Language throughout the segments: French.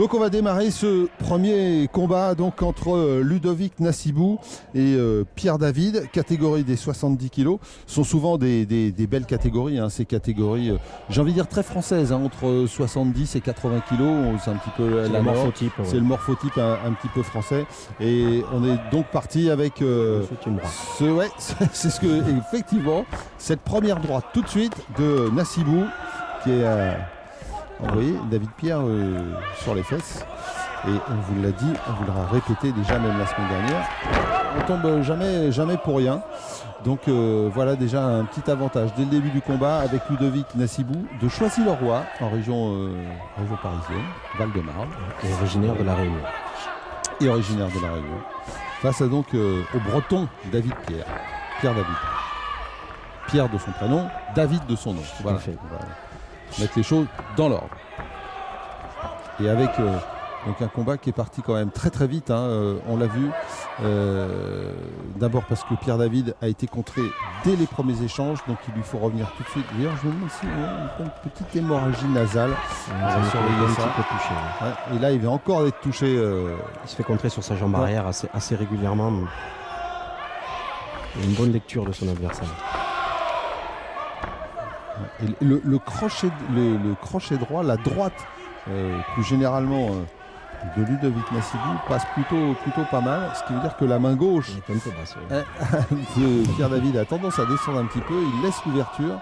Donc on va démarrer ce premier combat donc entre Ludovic Nassibou et Pierre David, catégorie des 70 kilos. Ce sont souvent des belles catégories, hein, ces catégories, j'ai envie de dire très françaises, hein, entre 70 et 80 kilos. C'est un petit peu le morphotype. C'est le morphotype un petit peu français. Et on est donc parti avec c'est ce que effectivement cette première droite tout de suite de Nassibou qui est envoyé David Pierre sur les fesses. Et on vous l'a dit, on vous l'a répété déjà même la semaine dernière, on tombe jamais pour rien. Donc voilà déjà un petit avantage dès le début du combat avec Ludovic Nassibou de Choisy-le-Roi en région parisienne, Val-de-Marne. Et originaire de la Réunion. Et originaire de la Réunion. Face à donc au breton David Pierre. Pierre David. Pierre de son prénom, David de son nom. Voilà. Voilà. Mettre les choses dans l'ordre. Et avec donc un combat qui est parti quand même très vite, hein, on l'a vu. D'abord parce que Pierre David a été contré dès les premiers échanges, donc il lui faut revenir tout de suite. D'ailleurs, je me demande si on a une petite hémorragie nasale. Touché, ouais. Et là, il va encore être touché. Il se fait contrer sur sa jambe arrière assez régulièrement. Il y a une bonne lecture de son adversaire. Et le crochet droit, la droite, plus généralement de Ludovic Nassibou passe plutôt pas mal, ce qui veut dire que la main gauche de Pierre David a tendance à descendre un petit peu, il laisse l'ouverture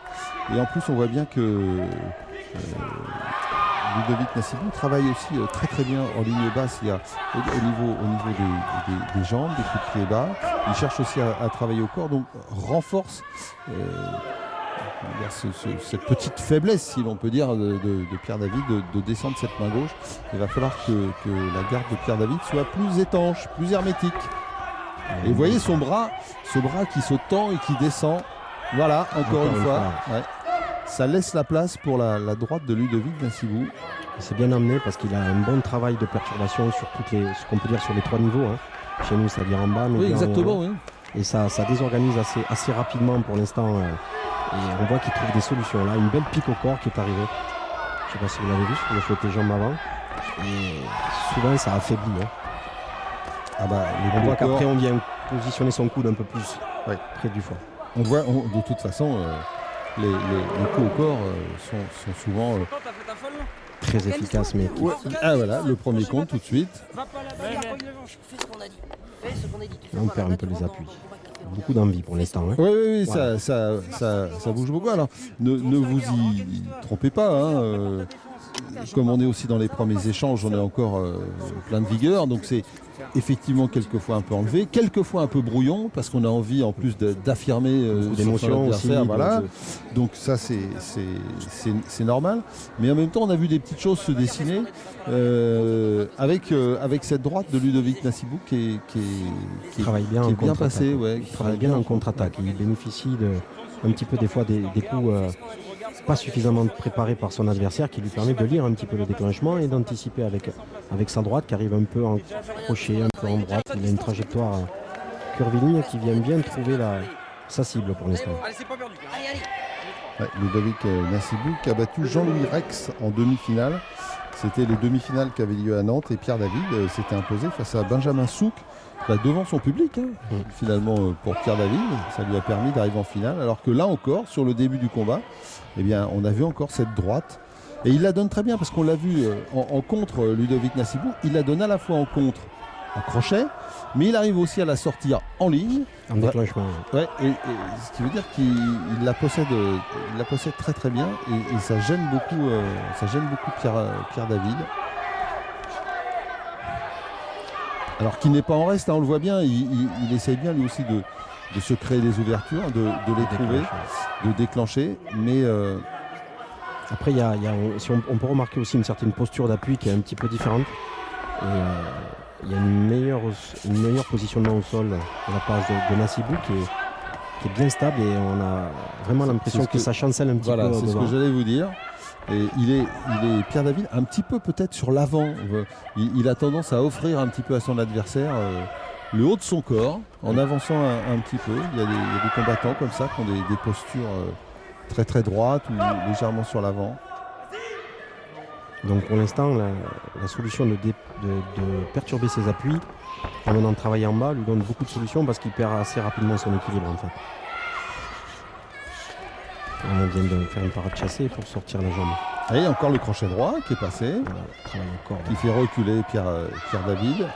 et en plus on voit bien que Ludovic Nassibou travaille aussi très bien en ligne basse, il y a, au niveau des jambes, des coups de pied bas, il cherche aussi à travailler au corps, donc renforce cette petite faiblesse, si l'on peut dire, de Pierre David de descendre cette main gauche. Il va falloir que la garde de Pierre David soit plus étanche, plus hermétique. Et vous voyez ce bras qui se tend et qui descend. Voilà, encore une fois. Ouais. Ça laisse la place pour la droite de Ludovic Nassibou. C'est bien amené parce qu'il a un bon travail de perturbation sur ce qu'on peut dire sur les trois niveaux. Hein. Chez nous, c'est-à-dire en bas. Mais oui, exactement. Oui. Et ça désorganise assez rapidement pour l'instant. Et on voit qu'il trouve des solutions. Là, une belle pique au corps qui est arrivée. Je ne sais pas si vous l'avez vu sur le côté jambe avant. Et souvent, ça affaiblit. Hein. On voit qu'après, on vient positionner son coude un peu plus près du foie. On voit, de toute façon, les coups au corps sont souvent très efficaces. Mais ah voilà, le premier compte tout de suite. Là, on perd un peu les appuis. Beaucoup d'envie pour l'instant. Hein. Oui, voilà. ça bouge beaucoup. Alors, ne vous y trompez pas. Hein, comme on est aussi dans les premiers échanges, on est encore plein de vigueur. Donc c'est effectivement quelquefois un peu enlevé, quelquefois un peu brouillon, parce qu'on a envie en plus d'affirmer son adversaire. Voilà. Donc ça c'est normal. Mais en même temps, on a vu des petites choses se dessiner avec cette droite de Ludovic Nassibou qui travaille bien, qui est bien passée. Il travaille bien en contre-attaque. Il bénéficie un petit peu des fois des coups pas suffisamment préparés par son adversaire, qui lui permet de lire un petit peu le déclenchement et d'anticiper avec sa droite qui arrive un peu en crochet, un peu en droite. Il a une trajectoire curviligne qui vient bien trouver sa cible pour l'instant. Ludovic Nassibou qui a battu Jean-Louis Rex en demi-finale. C'était les demi-finales qui avaient lieu à Nantes et Pierre David s'était imposé face à Benjamin Souk devant son public. Hein. Finalement, pour Pierre David, ça lui a permis d'arriver en finale. Alors que là encore, sur le début du combat, eh bien, on a vu encore cette droite. Et il la donne très bien parce qu'on l'a vu en contre, Ludovic Nassibou. Il la donne à la fois en contre, en crochet, mais il arrive aussi à la sortir en ligne. En déclenchement. Ouais, et ce qui veut dire qu'il la possède très bien et ça gêne beaucoup Pierre David. Alors qu'il n'est pas en reste, hein, on le voit bien, il essaye bien lui aussi de se créer des ouvertures, de les trouver, de déclencher. Mais après, on peut remarquer aussi une certaine posture d'appui qui est un petit peu différente. Et il y a une meilleure positionnement au sol de la part de Nassibou qui est bien stable et on a vraiment l'impression que ça chancelle un petit peu. Voilà, c'est ce que j'allais vous dire. Et il est Pierre David un petit peu peut-être sur l'avant. Il a tendance à offrir un petit peu à son adversaire le haut de son corps en avançant un petit peu. Il y a des combattants comme ça qui ont des postures très droites ou légèrement sur l'avant. Donc pour l'instant, la solution de perturber ses appuis en venant travailler en bas lui donne beaucoup de solutions parce qu'il perd assez rapidement son équilibre en fait. On vient de faire une parade chassée pour sortir la jambe. Et encore le crochet droit qui est passé, qui fait reculer Pierre David.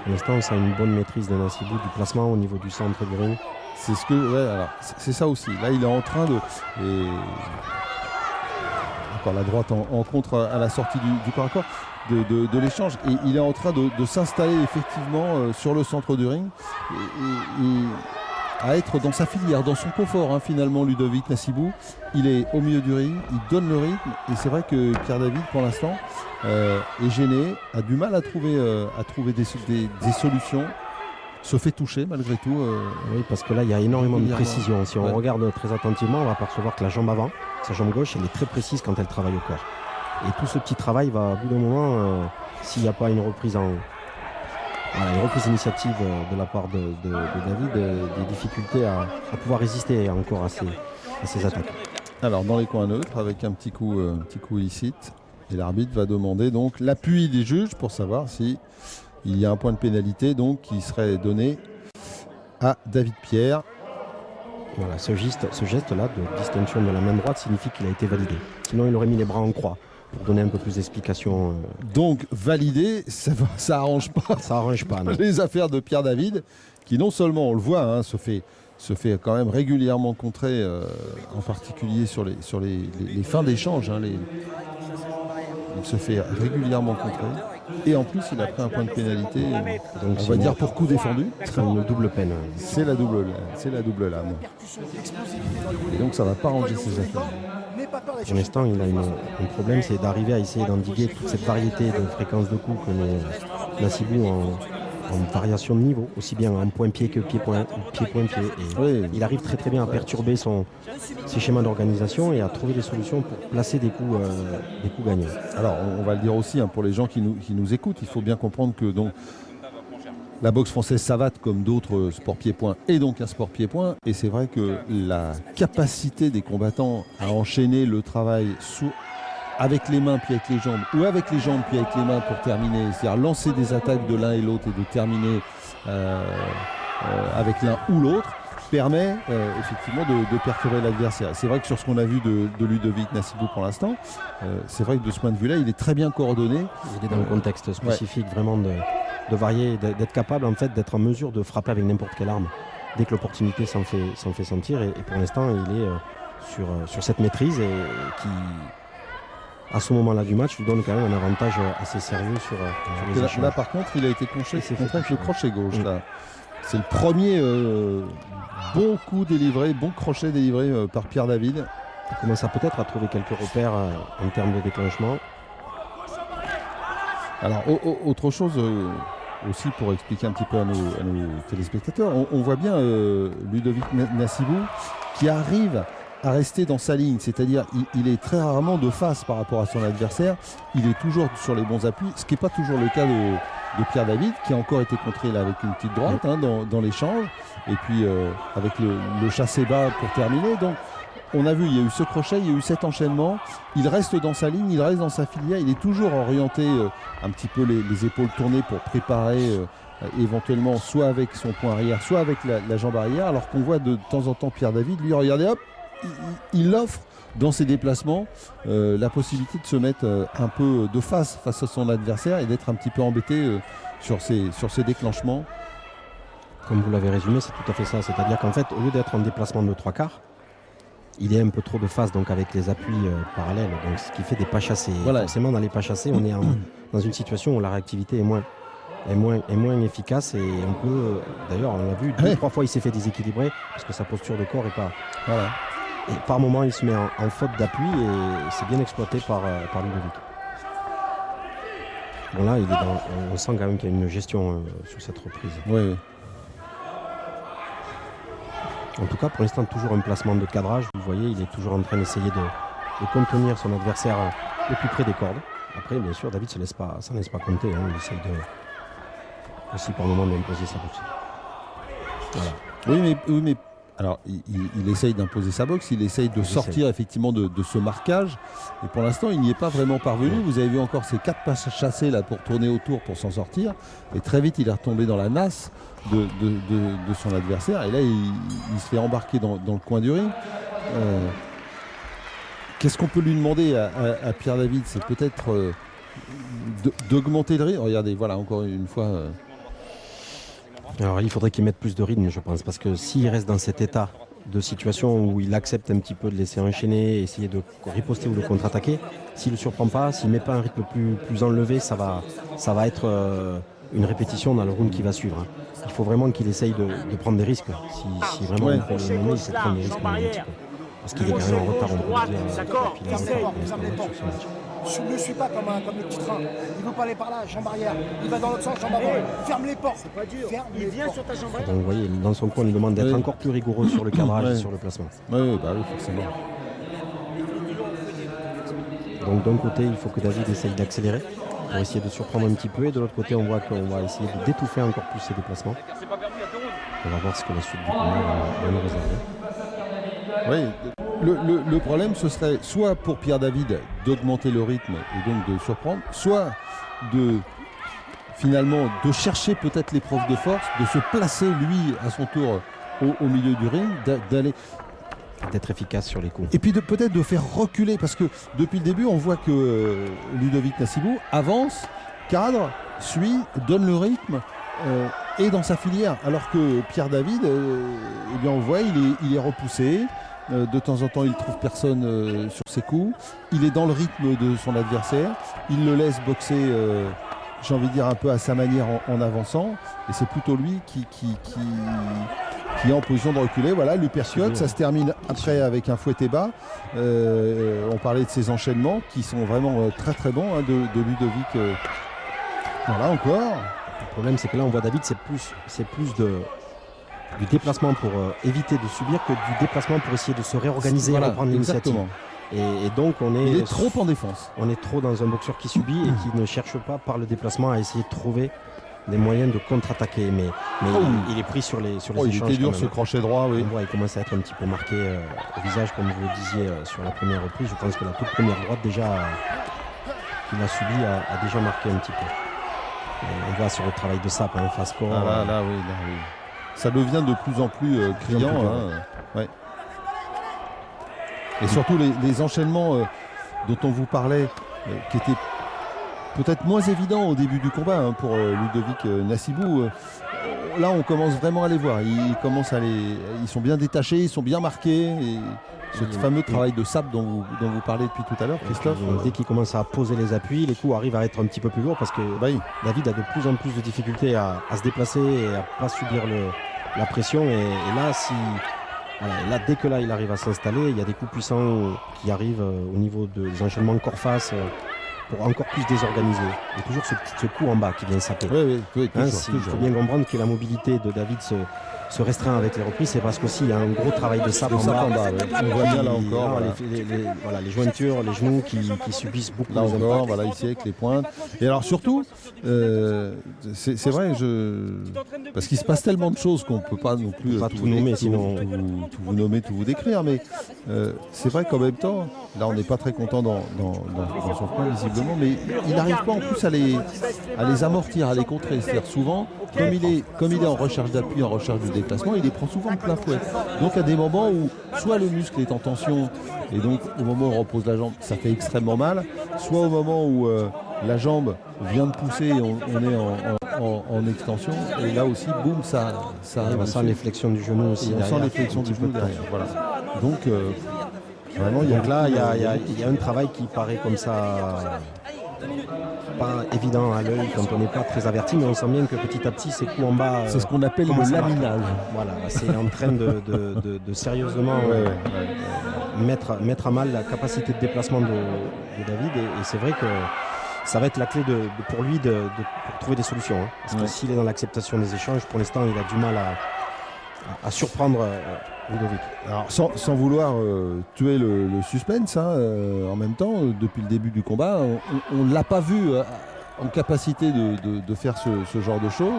Pour l'instant, on sent une bonne maîtrise de Nassibou du placement au niveau du centre du ring. C'est ce que, ouais, alors c'est ça aussi. Là, il est en train de, et encore la droite en contre à la sortie du corps à corps de l'échange, et il est en train de s'installer effectivement sur le centre du ring et à être dans sa filière, dans son confort, hein, finalement. Ludovic Nassibou, il est au milieu du ring, il donne le rythme, et c'est vrai que Pierre David pour l'instant est gêné, a du mal à trouver des solutions, se fait toucher malgré tout. Oui, parce que là il y a énormément de précision. Si on regarde très attentivement, on va percevoir que la jambe avant, sa jambe gauche, elle est très précise quand elle travaille au corps. Et tout ce petit travail va, au bout d'un moment, s'il n'y a pas une reprise initiative de la part de David, des difficultés à pouvoir résister encore à ces attaques. Alors dans les coins neutres, avec un petit coup illicite, et l'arbitre va demander donc l'appui des juges pour savoir si il y a un point de pénalité donc qui serait donné à David Pierre. Voilà, ce geste-là de distinction de la main droite signifie qu'il a été validé. Sinon, il aurait mis les bras en croix pour donner un peu plus d'explications. Donc validé, ça arrange pas. Ça arrange pas. Non. Les affaires de Pierre David, qui non seulement on le voit, hein, se fait quand même régulièrement contrer, en particulier sur les fins d'échange. Hein, il se fait régulièrement contrer. Et en plus, il a pris un point de pénalité, donc on va dire pour coup défendu. C'est une double peine. C'est la double lame. Et donc ça ne va pas ranger ses affaires. Pour l'instant, il a un problème, c'est d'arriver à essayer d'endiguer toute cette variété de fréquences de coups que met Nassibou en variation de niveau, aussi bien en point-pied que pied-point. Et oui, il arrive très très bien à perturber ses schémas d'organisation et à trouver des solutions pour placer des coups gagnants. Alors on va le dire aussi, hein, pour les gens qui nous écoutent, il faut bien comprendre que donc la boxe française savate comme d'autres sports pieds-points est donc un sport pieds-points, et c'est vrai que la capacité des combattants à enchaîner le travail avec les mains puis avec les jambes, ou avec les jambes puis avec les mains pour terminer, c'est-à-dire lancer des attaques de l'un et l'autre et de terminer avec l'un ou l'autre, permet effectivement de perturber l'adversaire. C'est vrai que sur ce qu'on a vu de Ludovic Nassibou pour l'instant, c'est vrai que de ce point de vue-là, il est très bien coordonné. Il est dans le contexte spécifique vraiment de varier, d'être capable en fait d'être en mesure de frapper avec n'importe quelle arme dès que l'opportunité s'en fait sentir, et pour l'instant il est sur cette maîtrise et qui à ce moment-là du match lui donne quand même un avantage assez sérieux sur les échanges. Là par contre il a été contré avec le crochet gauche. Là. C'est le premier bon coup délivré, bon crochet délivré par Pierre David. Il commence peut-être à trouver quelques repères en termes de déclenchement. Alors autre chose aussi pour expliquer un petit peu à nos téléspectateurs, on voit bien Ludovic Nassibou qui arrive à rester dans sa ligne, c'est-à-dire il est très rarement de face par rapport à son adversaire, il est toujours sur les bons appuis, ce qui n'est pas toujours le cas de Pierre David, qui a encore été contré là avec une petite droite dans l'échange, et puis avec le chassé bas pour terminer. Donc on a vu, il y a eu ce crochet, il y a eu cet enchaînement, il reste dans sa ligne, il reste dans sa filière, il est toujours orienté un petit peu les épaules tournées pour préparer éventuellement soit avec son poing arrière, soit avec la jambe arrière, alors qu'on voit de temps en temps Pierre David, lui, regardez, hop, il offre dans ses déplacements la possibilité de se mettre un peu de face à son adversaire et d'être un petit peu embêté sur ses déclenchements. Comme vous l'avez résumé, c'est tout à fait ça, c'est-à-dire qu'en fait, au lieu d'être en déplacement de 3/4, il est un peu trop de face, donc avec les appuis parallèles, donc ce qui fait des pas chassés. Voilà. Forcément, dans les pas chassés, on est dans une situation où la réactivité est moins efficace, et on peut, d'ailleurs, on l'a vu, 2-3 fois il s'est fait déséquilibrer parce que sa posture de corps est pas. Voilà. Et par moment, il se met en faute d'appui et c'est bien exploité par Ludovic. Bon là, on sent quand même qu'il y a une gestion sur cette reprise. Oui. En tout cas, pour l'instant, toujours un placement de cadrage. Vous voyez, il est toujours en train d'essayer de contenir son adversaire le plus près des cordes. Après, bien sûr, David ne s'en laisse pas compter. Hein. Il essaye aussi par moment d'imposer sa boxe. Voilà. Oui, mais Alors, il essaye d'imposer sa boxe, il essaye de sortir effectivement de ce marquage. Et pour l'instant, il n'y est pas vraiment parvenu. Vous avez vu encore ces 4 passes chassées là pour tourner autour pour s'en sortir. Et très vite, il est retombé dans la nasse de son adversaire. Et là, il se fait embarquer dans le coin du ring. Qu'est-ce qu'on peut lui demander à Pierre David? C'est peut-être d'augmenter le rythme. Regardez, voilà, encore une fois. Alors il faudrait qu'il mette plus de rythme, je pense, parce que s'il reste dans cet état de situation où il accepte un petit peu de laisser enchaîner, essayer de riposter ou de contre-attaquer, s'il ne le surprend pas, s'il ne met pas un rythme plus enlevé, ça va être une répétition dans le round qui va suivre. Hein. Il faut vraiment qu'il essaye de prendre des risques. Si vraiment il peut le mener, il sait prendre des risques. Parce qu'il est quand même en retard, on peut le dire. Il est en retard sur ce match. Ne le suis pas comme le petit train. Il ne veut pas aller par là, jambe arrière. Il va dans l'autre sens, jambe avant. Ferme les portes. C'est pas dur. Il vient sur ta jambe arrière. Donc vous voyez, dans son coin, il demande d'être encore plus rigoureux sur le cadrage et sur le placement. Oui, bah oui, forcément. Donc d'un côté, il faut que David essaye d'accélérer pour essayer de surprendre un petit peu. Et de l'autre côté, on voit qu'on va essayer d'étouffer encore plus ses déplacements. On va voir ce que la suite du combat va nous réserver. Oui. Le problème, ce serait soit pour Pierre David d'augmenter le rythme et donc de surprendre, soit finalement de chercher peut-être l'épreuve de force, de se placer lui à son tour au milieu du ring, d'être efficace sur les coups. Et puis peut-être de faire reculer, parce que depuis le début, on voit que Ludovic Nassibou avance, cadre, suit, donne le rythme et dans sa filière, alors que Pierre David, eh bien on voit, il est repoussé. De temps en temps, il ne trouve personne sur ses coups. Il est dans le rythme de son adversaire. Il le laisse boxer, j'ai envie de dire, un peu à sa manière en avançant. Et c'est plutôt lui qui est en position de reculer. Voilà, l'uppercut, ça se termine après avec un fouetté bas. On parlait de ses enchaînements qui sont vraiment très très bons de Ludovic. Voilà, encore. Le problème, c'est que là, on voit David, c'est plus du déplacement pour éviter de subir que du déplacement pour essayer de se réorganiser et reprendre l'initiative. Et donc il est trop en défense. On est trop dans un boxeur qui subit et qui ne cherche pas par le déplacement à essayer de trouver des moyens de contre-attaquer. Mais il est pris sur les échanges. Il était dur ce crochet droit, oui. On voit, il commence à être un petit peu marqué au visage, comme vous le disiez sur la première reprise. Je pense que la toute première droite déjà qu'il a subi a déjà marqué un petit peu. Et on voit sur le travail de Sapp, face corps. Là, oui. Ça devient de plus en plus criant. Ouais. Et surtout les enchaînements dont on vous parlait, qui étaient peut-être moins évidents au début du combat pour Ludovic Nassibou. Là, on commence vraiment à les voir. Ils sont bien détachés, ils sont bien marqués. Et ce fameux travail de Sapp dont vous parlez depuis tout à l'heure, Christophe. Dès qu'il commence à poser les appuis, les coups arrivent à être un petit peu plus lourds parce que David a de plus en plus de difficultés à se déplacer et à ne pas subir la pression. Et là, dès que il arrive à s'installer, il y a des coups puissants qui arrivent au niveau des enchaînements corps-face pour encore plus désorganiser. Il y a toujours ce coup en bas qui vient saper. Oui, il faut bien comprendre que la mobilité de David se restreint avec les reprises, c'est parce qu'aussi il y a un gros travail de Sapp en bas. On voit bien là encore. Les jointures, les genoux qui subissent beaucoup. Là encore, ici avec les pointes. Et alors surtout, c'est vrai, parce qu'il se passe tellement de choses qu'on ne peut pas non plus tout nommer, sinon tout vous nommer, tout vous décrire. Mais c'est vrai qu'en même temps, là on n'est pas très content dans son coin visiblement, mais il n'arrive pas en plus à les amortir, à les contrer. C'est-à-dire souvent, comme il est en recherche d'appui, en recherche de déplacement, il les prend souvent de plein fouet. Donc à des moments où soit le muscle est en tension et donc au moment où on repose la jambe, ça fait extrêmement mal, soit au moment où la jambe vient de pousser et on est en extension, et là aussi, boum, ça on sent les flexions du genou aussi. On sent les flexions du genou derrière. Voilà. Donc vraiment, il y a un travail qui paraît comme ça pas évident à l'œil quand on n'est pas très averti, mais on sent bien que petit à petit ces coups en bas, c'est ce qu'on appelle le laminage. Voilà, c'est en train de sérieusement mettre à mal la capacité de déplacement de David, et c'est vrai que ça va être la clé pour lui pour trouver des solutions. Parce que s'il est dans l'acceptation des échanges, pour l'instant il a du mal à surprendre Ludovic. Alors, sans vouloir tuer le suspense, en même temps, depuis le début du combat, on ne l'a pas vu en capacité de faire ce genre de choses.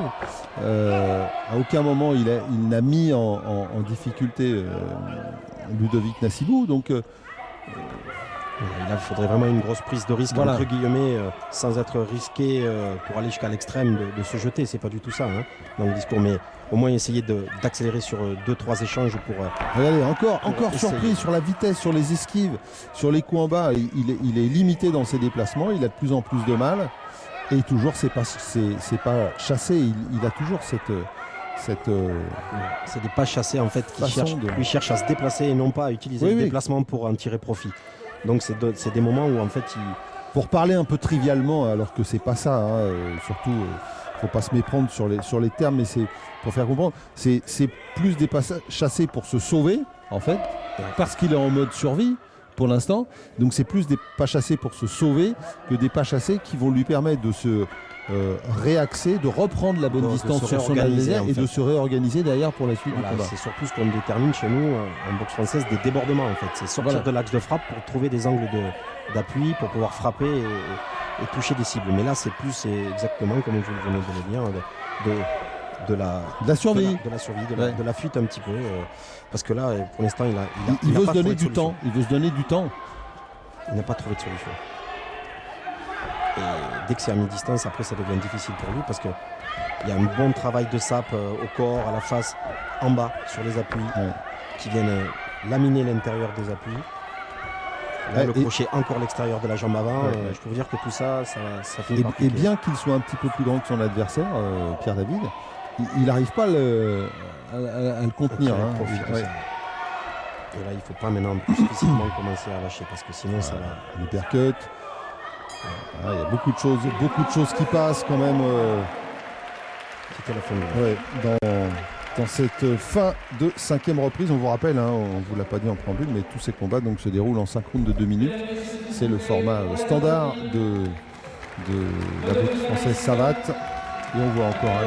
À aucun moment il n'a mis en difficulté Ludovic Nassibou. Donc il faudrait vraiment une grosse prise de risque, voilà, entre guillemets, sans être risqué pour aller jusqu'à l'extrême de se jeter. C'est pas du tout ça, hein, dans le discours, mais au moins essayer d'accélérer sur 2-3 échanges pour. Regardez, encore essayer. surpris sur la vitesse, sur les esquives, sur les coups en bas. Il est limité dans ses déplacements. Il a de plus en plus de mal. Et toujours, c'est pas chassé. Il a toujours cette c'est des pas chassés en fait qui cherchent à se déplacer et non pas à utiliser le déplacement pour en tirer profit. Donc c'est des moments où en fait pour parler un peu trivialement, alors que c'est pas ça, hein, surtout faut pas se méprendre sur les termes, mais c'est pour faire comprendre, c'est plus des pas chassés pour se sauver en fait, parce qu'il est en mode survie pour l'instant. Donc c'est plus des pas chassés pour se sauver que des pas chassés qui vont lui permettre de se réaxer, de reprendre la bonne distance sur son adversaire et de se réorganiser derrière pour la suite du combat. C'est surtout ce qu'on détermine chez nous en boxe française, des débordements en fait. C'est sortir de l'axe de frappe pour trouver des angles d'appui pour pouvoir frapper et toucher des cibles. Mais là c'est exactement comme vous venez de le dire, de la survie, de la fuite un petit peu. Parce que là pour l'instant il veut se donner du temps. Il veut se donner du temps. Il n'a pas trouvé de solution. Et dès que c'est à mi-distance, après ça devient difficile pour lui parce qu'il y a un bon travail de sape au corps, à la face, en bas, sur les appuis, qui viennent laminer l'intérieur des appuis. Là, le crochet encore l'extérieur de la jambe avant. Je peux vous dire que tout ça finit par piquer. Et bien qu'il soit un petit peu plus grand que son adversaire, Pierre David, il n'arrive pas à le contenir. Et là, il ne faut pas maintenant physiquement commencer à lâcher parce que sinon ça va. L'uppercut. Il y a beaucoup de choses qui passent quand même C'était la fin dans cette fin de 5e reprise. On vous rappelle, on ne vous l'a pas dit en préambule, mais tous ces combats donc, se déroulent en 5 rounds de 2 minutes. C'est le format standard de la boxe française Savate. Et on voit encore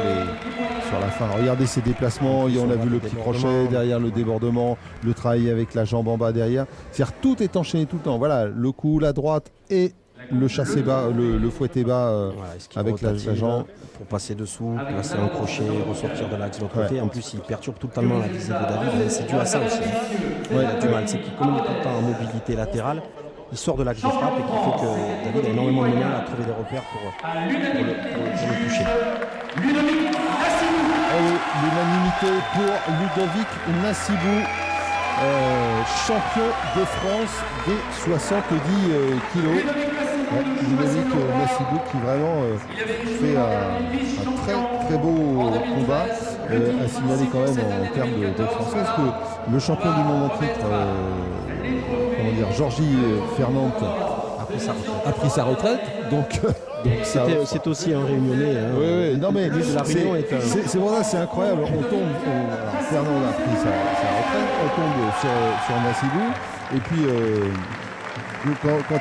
sur la fin. Regardez ces déplacements, on a vu le petit crochet derrière le débordement, le travail avec la jambe en bas derrière. C'est-à-dire tout est enchaîné tout le temps. Voilà, le coup, la droite et le chassé bas, le fouetté bas avec la jambe. Pour passer dessous, placer un crochet, ressortir de l'axe de l'autre côté. En plus, il perturbe totalement la visée de David. C'est dû à ça aussi. Il a du mal. C'est qu'il communique tout le temps en mobilité latérale. Il sort de l'axe de frappe et qui fait que David a énormément de mal à trouver des repères pour le toucher. L'unanimité pour Ludovic Nassibou, champion de France des 70 kilos. Ludovic Nassibou qui vraiment fait un très très beau combat. À signaler quand même en termes de française que le champion du monde en titre, Georgie Fernand a pris sa retraite. Donc c'est aussi un réunionnais. Oui, non mais c'est pour ça, c'est incroyable. Fernand a pris sa retraite, on tombe sur Nassibou et puis quand